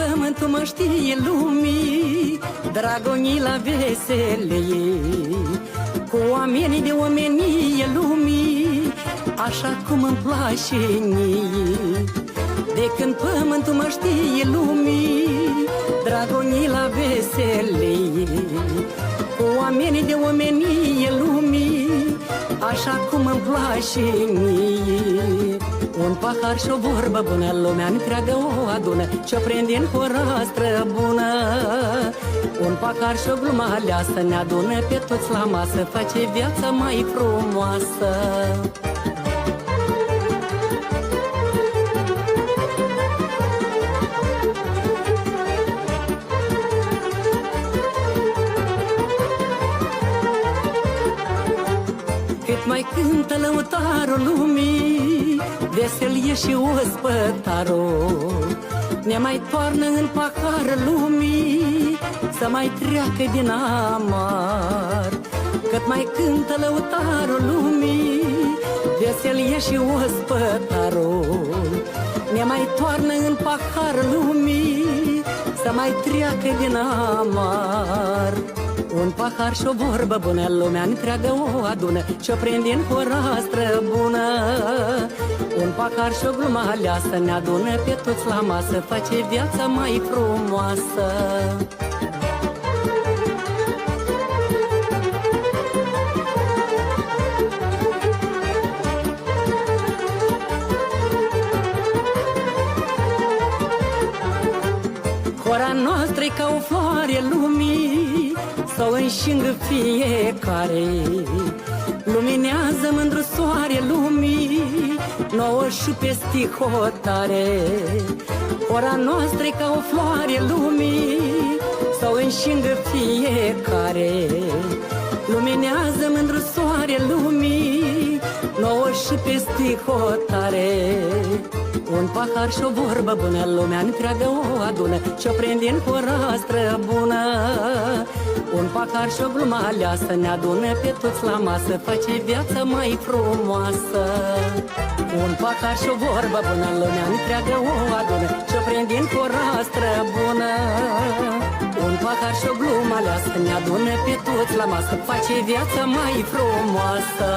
pământul mă știe lumii, dragonii la veselie, cu oamenii de omenie lumii, așa cum îmi place mie. De când pământul mă știe lumii, dragonii la veselie, cu oamenii de omenie lumii, așa cum îmi place mie. Un pahar și o vorbă bună, lumea întreagă o adună, ce-o prinde în hora bună. Un pahar și o glumă aleasă ne adună pe toți la masă, face viața mai frumoasă. Cât mai cântă lăutarul lumii, veselie și ospătarul, ne mai toarnă în pahar lumii, să mai treacă din amar. Cât mai cântă lăutarul lumii, veselie și ospătarul, ne mai toarnă în pahar lumii, să mai treacă din amar. Un pahar și o vorbă bună, lumea întreagă o adună, ce-o prinde în hora bună. Un pahar și o glumă aleasă ne adună pe toți la masă, face viața mai frumoasă. Hora noastră-i ca o floare lumii, s-o înșingă fiecare, luminează mândru soare lumii, nouă și pe stihotare. Hora noastră-i ca o floare lumii, s-o înșingă fiecare, luminează mândru soare lumii, nouă și pe stihotare. Un pahar și o vorbă bună, lumea întreagă o adună, ce-o prinde în hora bună. Un pahar și o glumă aleasă ne adună pe toți la masă, face viața mai frumoasă. Un pahar și o vorbă bună, lumea întreagă o adună, ce-o prinde în hora bună. Un pahar și o glumă aleasă ne adună pe toți la masă, face viața mai frumoasă.